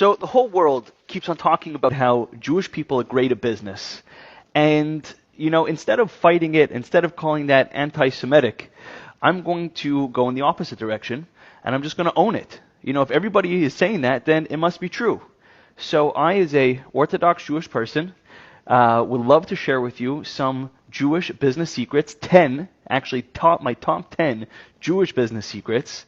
So the whole world keeps on talking about how Jewish people are great at business. And, instead of fighting it, instead of calling that anti-Semitic, I'm going to go in the opposite direction and I'm just going to own it. If everybody is saying that, then it must be true. So I, as a Orthodox Jewish person, would love to share with you some Jewish business secrets, 10, actually my top 10 Jewish business secrets.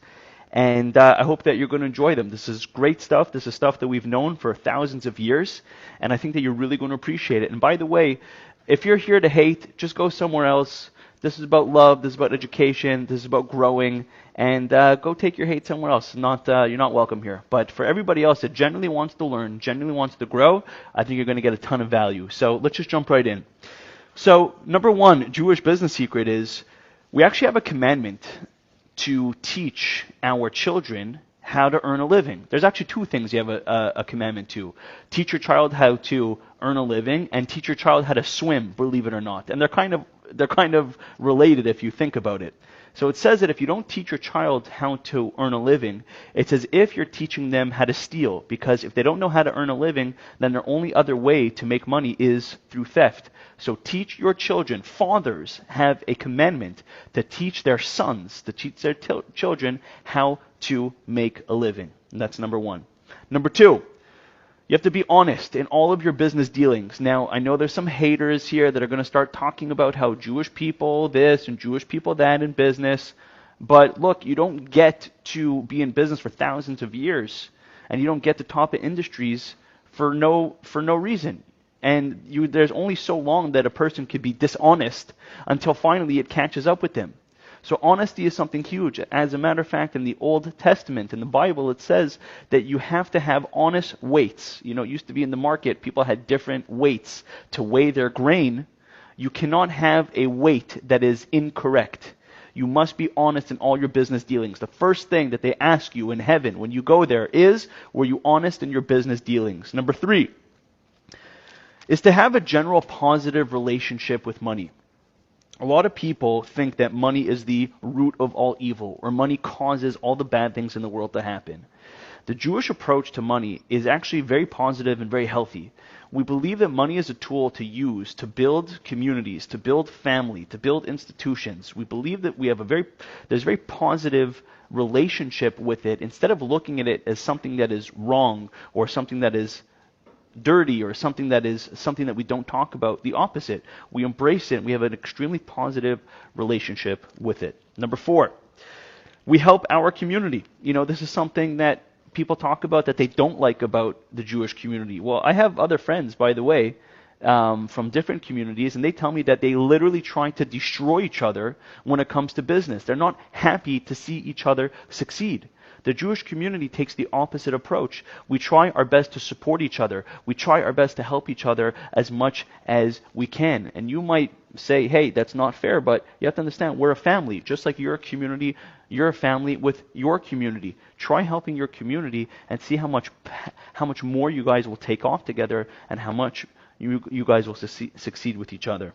And I hope that you're going to enjoy them. This is great stuff. This is stuff that we've known for thousands of years. And I think that you're really going to appreciate it. And by the way, if you're here to hate, just go somewhere else. This is about love. This is about education. This is about growing. And go take your hate somewhere else. You're not welcome here. But for everybody else that genuinely wants to learn, genuinely wants to grow, I think you're going to get a ton of value. So let's just jump right in. So number one Jewish business secret is we actually have a commandment to teach our children how to earn a living. There's actually two things you have a commandment to. Teach your child how to earn a living and teach your child how to swim, believe it or not. And they're kind of related if you think about it. So it says that if you don't teach your child how to earn a living, it's as if you're teaching them how to steal. Because if they don't know how to earn a living, then their only other way to make money is through theft. So teach your children. Fathers have a commandment to teach their sons, to teach their children how to make a living. And that's number one. Number two, you have to be honest in all of your business dealings. Now, I know there's some haters here that are going to start talking about how Jewish people this and Jewish people that in business. But look, you don't get to be in business for thousands of years, and you don't get to top industries for no reason. And there's only so long that a person could be dishonest until finally it catches up with them. So honesty is something huge. As a matter of fact, in the Old Testament, in the Bible, it says that you have to have honest weights. It used to be in the market, people had different weights to weigh their grain. You cannot have a weight that is incorrect. You must be honest in all your business dealings. The first thing that they ask you in heaven when you go there is, were you honest in your business dealings? Number three is to have a general positive relationship with money. A lot of people think that money is the root of all evil, or money causes all the bad things in the world to happen. The Jewish approach to money is actually very positive and very healthy. We believe that money is a tool to use to build communities, to build family, to build institutions. We believe that there's a very positive relationship with it, instead of looking at it as something that is wrong or something that is dirty or something that we don't talk about. The opposite. We embrace it. We have an extremely positive relationship with it. Number four, we help our community. This is something that people talk about that they don't like about the Jewish community. Well, I have other friends, by the way, from different communities, and they tell me that they literally try to destroy each other when it comes to business. They're not happy to see each other succeed. The Jewish community takes the opposite approach. We try our best to support each other. We try our best to help each other as much as we can. And you might say, hey, that's not fair, but you have to understand, we're a family. Just like you're a community, you're a family with your community. Try helping your community and see how much more you guys will take off together and how much you guys will succeed with each other.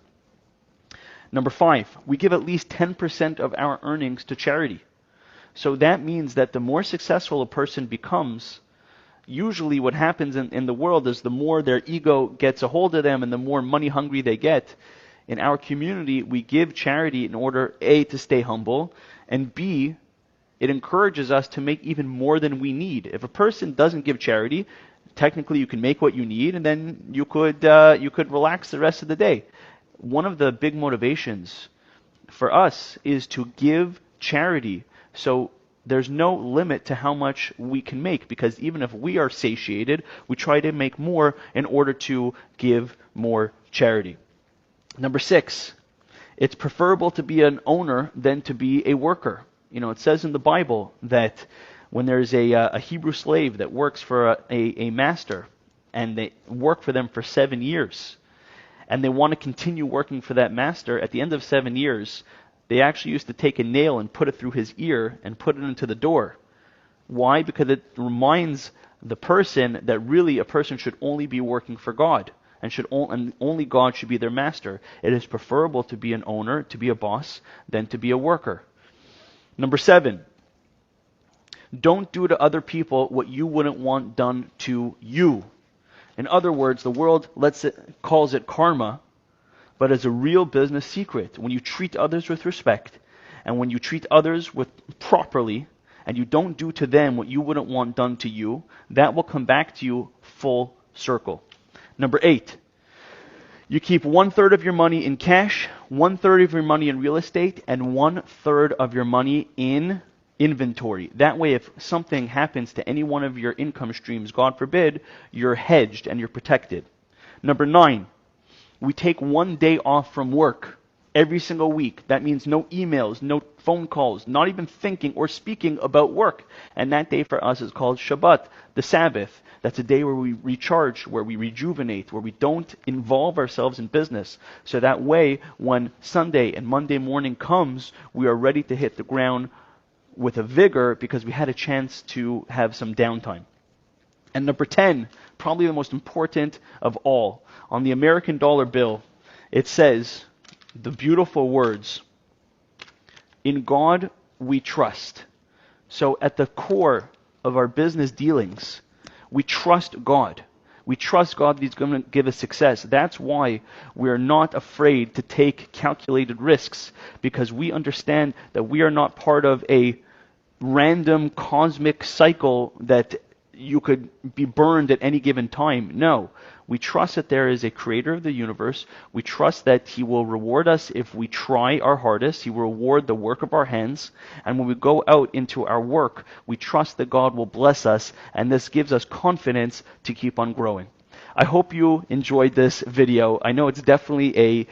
Number five, we give at least 10% of our earnings to charity. So that means that the more successful a person becomes, usually what happens in the world is the more their ego gets a hold of them and the more money hungry they get. In our community, we give charity in order, A, to stay humble, and B, it encourages us to make even more than we need. If a person doesn't give charity, technically you can make what you need and then you could relax the rest of the day. One of the big motivations for us is to give charity. So there's no limit to how much we can make, because even if we are satiated, we try to make more in order to give more charity. Number six, it's preferable to be an owner than to be a worker. It says in the Bible that when there's a Hebrew slave that works for a master and they work for them for 7 years and they want to continue working for that master, at the end of 7 years, they actually used to take a nail and put it through his ear and put it into the door. Why? Because it reminds the person that really a person should only be working for God and only God should be their master. It is preferable to be an owner, to be a boss, than to be a worker. Number seven, Don't do to other people what you wouldn't want done to you. In other words, the world calls it karma, but it's a real business secret. When you treat others with respect, and when you treat others properly, and you don't do to them what you wouldn't want done to you, that will come back to you full circle. Number 8, you keep 1/3 of your money in cash, 1/3 of your money in real estate, and 1/3 of your money in inventory. That way, if something happens to any one of your income streams, God forbid, you're hedged and you're protected. Number 9, we take 1 day off from work every single week. That means no emails, no phone calls, not even thinking or speaking about work. And that day for us is called Shabbat, the Sabbath. That's a day where we recharge, where we rejuvenate, where we don't involve ourselves in business. So that way, when Sunday and Monday morning comes, we are ready to hit the ground with a vigor because we had a chance to have some downtime. And number 10, probably the most important of all, on the American dollar bill, it says the beautiful words, "In God we trust." So at the core of our business dealings, we trust God. We trust God that He's going to give us success. That's why we're not afraid to take calculated risks, because we understand that we are not part of a random cosmic cycle that you could be burned at any given time. No. We trust that there is a creator of the universe. We trust that He will reward us if we try our hardest. He will reward the work of our hands. And when we go out into our work, we trust that God will bless us, and this gives us confidence to keep on growing. I hope you enjoyed this video. I know it's definitely a